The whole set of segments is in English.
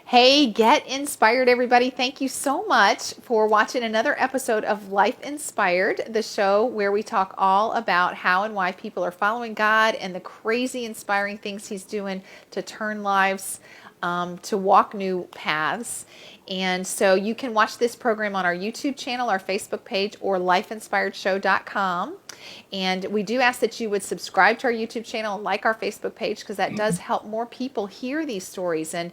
Hey, get inspired, everybody. Thank you so much for watching another episode of Life Inspired, the show where we talk all about how and why people are following God and the crazy, inspiring things He's doing to turn lives, to walk new paths. And so you can watch this program on our YouTube channel, our Facebook page, or lifeinspiredshow.com. And we do ask that you would subscribe to our YouTube channel and like our Facebook page because that does help more people hear these stories. And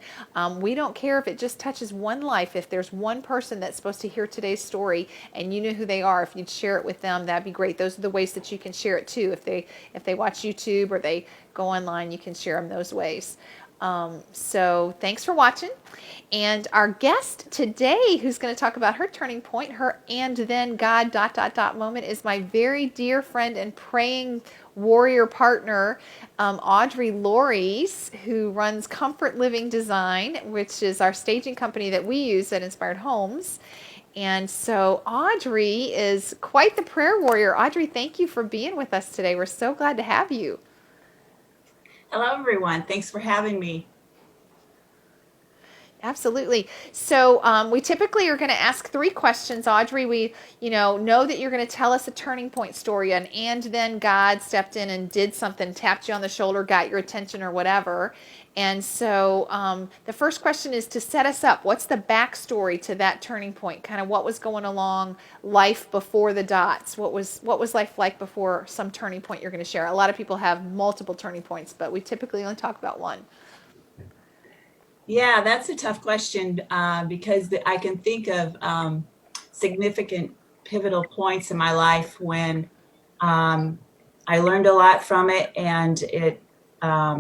we don't care if it just touches one life. If there's one person that's supposed to hear today's story and you know who they are, if you'd share it with them, that'd be great. Those are the ways that you can share it too. If they watch YouTube or they go online, you can share them those ways. So thanks for watching. And our guest today, who's going to talk about her turning point, her and then God ... moment, is my very dear friend and praying warrior partner, Audrey Laureys, who runs Comfort Living Design, which is our staging company that we use at Inspired Homes. And so Audrey is quite the prayer warrior. Audrey, thank you for being with us today. We're so glad to have you. Hello, everyone. Thanks for having me. Absolutely. So we typically are going to ask three questions, Audrey. We, know that you're going to tell us a turning point story, and then God stepped in and did something, tapped you on the shoulder, got your attention, or whatever. And so the first question is to set us up. What's the backstory to that turning point? Kind of what was going along life before the dots? What was life like before some turning point you're going to share? A lot of people have multiple turning points, but we typically only talk about one. Yeah, that's a tough question because I can think of significant pivotal points in my life when um, I learned a lot from it and it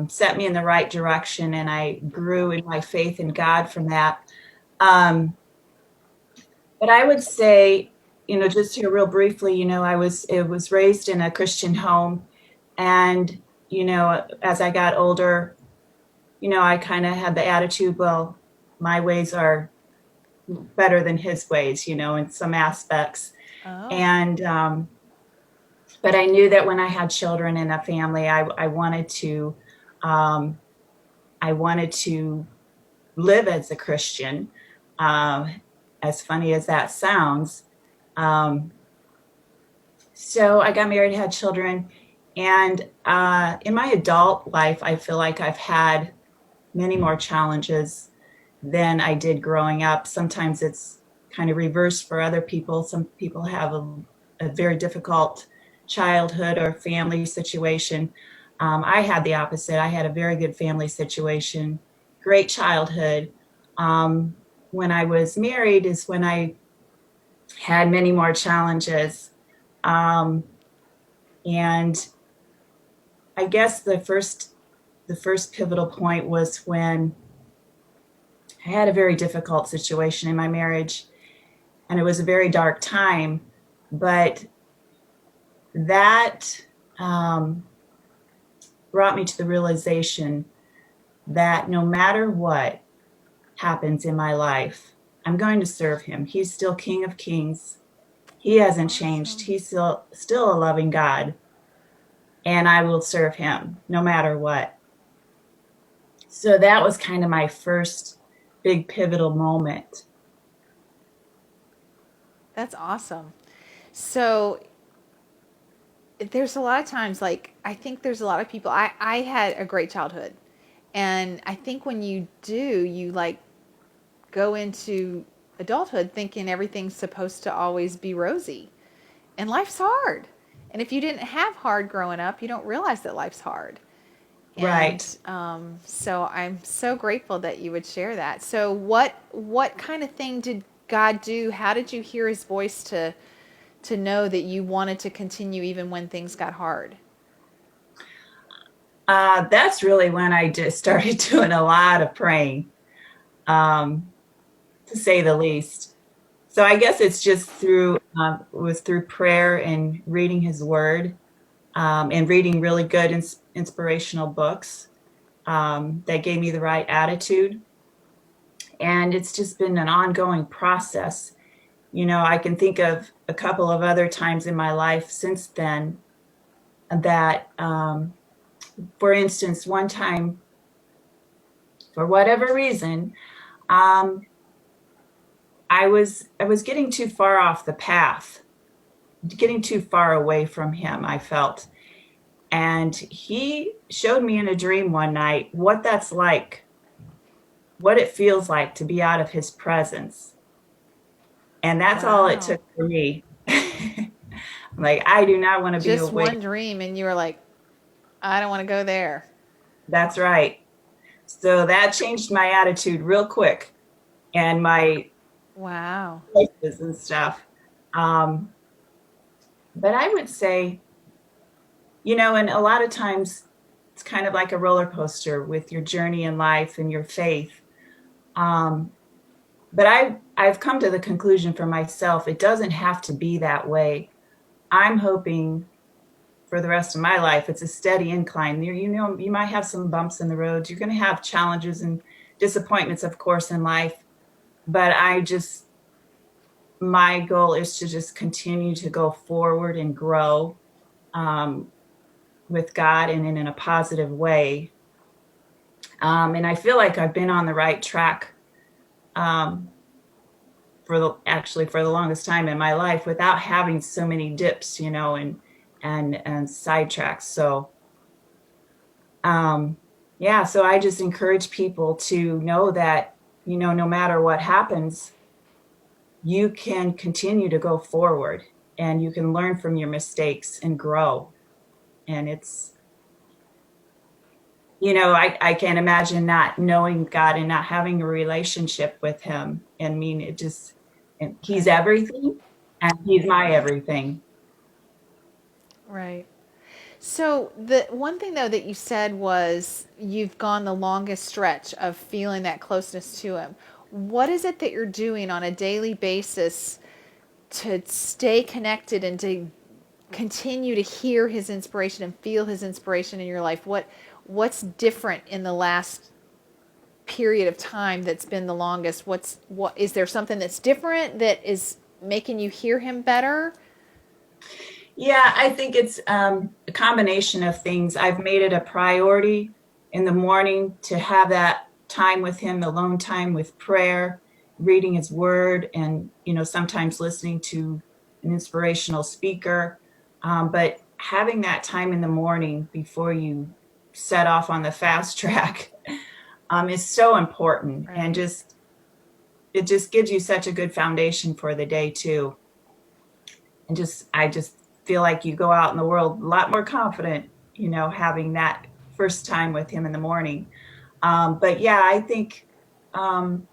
set me in the right direction, and I grew in my faith in God from that. Um, but I would say, just here real briefly, I was raised in a Christian home, and as I got older, I kind of had the attitude, well, my ways are better than his ways, in some aspects. Oh. And, but I knew that when I had children and a family, um, I wanted to live as a Christian. As funny as that sounds. Um, so I got married, had children, and in my adult life, I feel like I've had many more challenges than I did growing up. Sometimes it's kind of reversed for other people. Some people have a very difficult childhood or family situation. I had the opposite. I had a very good family situation, great childhood. When I was married is when I had many more challenges. Um, and I guess the first pivotal point was when I had a very difficult situation in my marriage, and it was a very dark time. But that um, brought me to the realization that no matter what happens in my life, I'm going to serve him. He's still King of Kings. He hasn't changed. Awesome. He's still a loving God, and I will serve him no matter what. So that was kind of my first big pivotal moment. That's awesome. So there's a lot of times, like, I think there's a lot of people. I had a great childhood. And I think when you do, you like go into adulthood thinking everything's supposed to always be rosy. And life's hard. And if you didn't have hard growing up, you don't realize that life's hard. And Right. so I'm so grateful that you would share that. So what kind of thing did God do? How did you hear His voice to know that you wanted to continue even when things got hard? That's really when I just started doing a lot of praying, um, to say the least. So I guess it's just through prayer and reading His Word, and reading really good inspirational books, that gave me the right attitude. And it's just been an ongoing process. I can think of a couple of other times in my life since then that, for instance, one time, for whatever reason, Um, I was getting too far off the path, getting too far away from him, I felt. And he showed me in a dream one night what that's like, what it feels like to be out of his presence. And that's all it Wow. took for me. Like, I do not want to be Just away. one dream, and you were like, I don't want to go there. That's right. So that changed my attitude real quick and my Wow. choices and stuff. Um, but I would say, and a lot of times it's kind of like a roller coaster with your journey in life and your faith. Um, but I've come to the conclusion for myself, it doesn't have to be that way. I'm hoping for the rest of my life, it's a steady incline. You might have some bumps in the road. You're going to have challenges and disappointments, of course, in life. But my goal is to just continue to go forward and grow um, with God and in a positive way. And I feel like I've been on the right track um, for the longest time in my life without having so many dips, and sidetracks. So um, yeah, so I just encourage people to know that, no matter what happens, you can continue to go forward and you can learn from your mistakes and grow. And I can't imagine not knowing God and not having a relationship with him. I mean, and he's Right. everything and he's my everything. Right. So the one thing though that you said was you've gone the longest stretch of feeling that closeness to him. What is it that you're doing on a daily basis to stay connected and to continue to hear his inspiration and feel his inspiration in your life? What's different in the last period of time that's been the longest? What is there something that's different that is making you hear him better? Yeah, I think it's a combination of things. I've made it a priority in the morning to have that time with him, alone time with prayer, reading his word, and sometimes listening to an inspirational speaker. But having that time in the morning before you set off on the fast track is so important, and Right. just it just gives you such a good foundation for the day too. And I just feel like you go out in the world a lot more confident, having that first time with him in the morning. But yeah, I think um,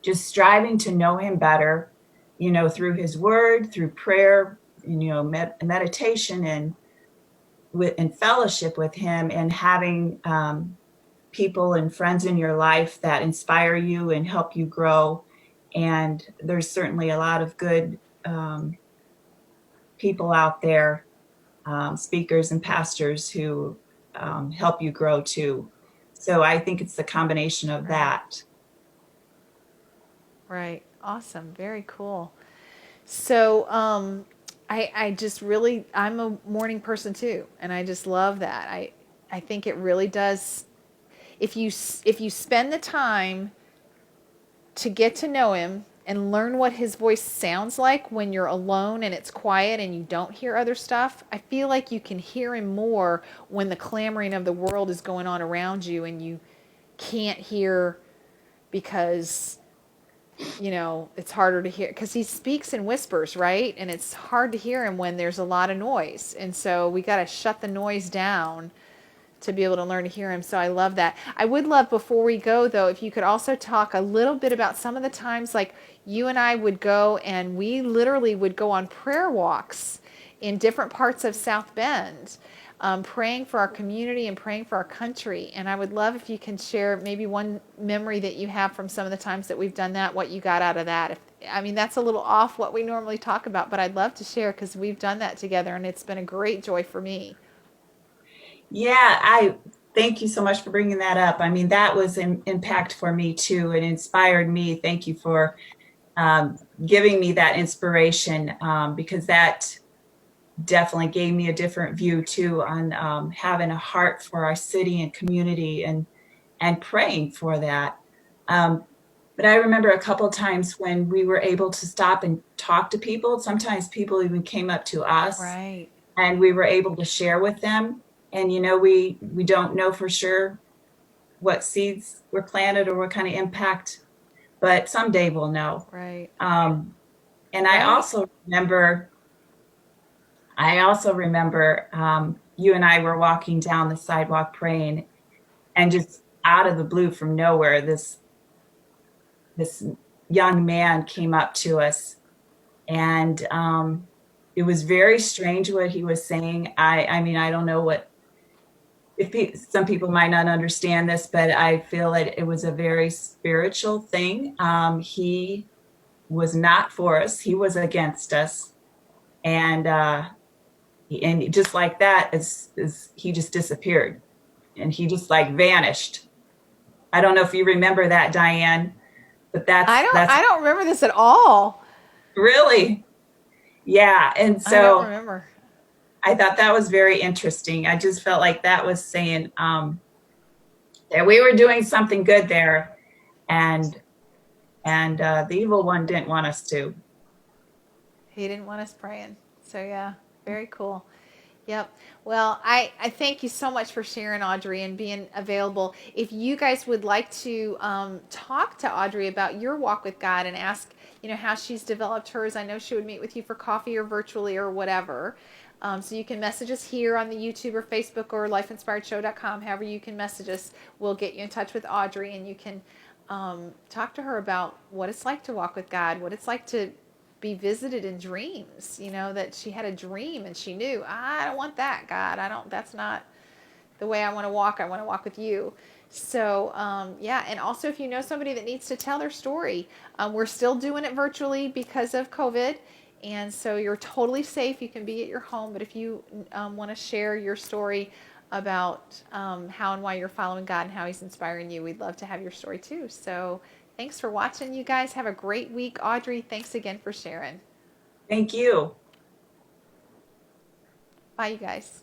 just striving to know him better, through his word, through prayer, meditation, and fellowship with him, and having people and friends in your life that inspire you and help you grow. And there's certainly a lot of good people out there, speakers and pastors who help you grow too. So I think it's the combination of Right. that. Right. Awesome. Very cool. So, I just really, I'm a morning person too, and I just love that. I think it really does. If you spend the time to get to know him and learn what his voice sounds like when you're alone and it's quiet and you don't hear other stuff, I feel like you can hear him more when the clamoring of the world is going on around you and you can't hear because it's harder to hear because he speaks in whispers, right? And it's hard to hear him when there's a lot of noise. And so we got to shut the noise down to be able to learn to hear him. So I love that. I would love, before we go though, if you could also talk a little bit about some of the times like you and I would go and we literally would go on prayer walks in different parts of South Bend, praying for our community and praying for our country. And I would love if you can share maybe one memory that you have from some of the times that we've done that, what you got out of that. I mean, that's a little off what we normally talk about, but I'd love to share because we've done that together and it's been a great joy for me. Yeah, I thank you so much for bringing that up. I mean, that was an impact for me too. It inspired me. Thank you for giving me that inspiration, because that definitely gave me a different view too on having a heart for our city and community, and praying for that. But I remember a couple times when we were able to stop and talk to people. Sometimes people even came up to us Right. and we were able to share with them. And we don't know for sure what seeds were planted or what kind of impact, but someday we'll know. Right. Um, and Right. I also remember you and I were walking down the sidewalk praying, and just out of the blue from nowhere, this young man came up to us, and it was very strange what he was saying. I mean, I don't know what some people might not understand this, but I feel that it was a very spiritual thing. He was not for us; he was against us, and just like that, is he just disappeared, and he just like vanished. I don't know if you remember that, Diane, but that's I don't remember this at all. really, yeah. And I don't so remember. I thought that was very interesting. I just felt like that was saying that we were doing something good there, and the evil one didn't want us to. He didn't want us praying. So yeah, very cool. Yep. Well, I thank you so much for sharing, Audrey, and being available. If you guys would like to talk to Audrey about your walk with God and ask, how she's developed hers, I know she would meet with you for coffee or virtually or whatever. So you can message us here on the YouTube or Facebook or lifeinspiredshow.com. However you can message us, we'll get you in touch with Audrey, and you can talk to her about what it's like to walk with God, what it's like to be visited in dreams, that she had a dream and she knew, I don't want that, God. That's not the way I want to walk. I want to walk with you. So, yeah. And also, if you know somebody that needs to tell their story, we're still doing it virtually because of COVID. And so you're totally safe. You can be at your home. But if you want to share your story about how and why you're following God and how He's inspiring you, we'd love to have your story too. So, thanks for watching, you guys. Have a great week. Audrey, thanks again for sharing. Thank you. Bye, you guys.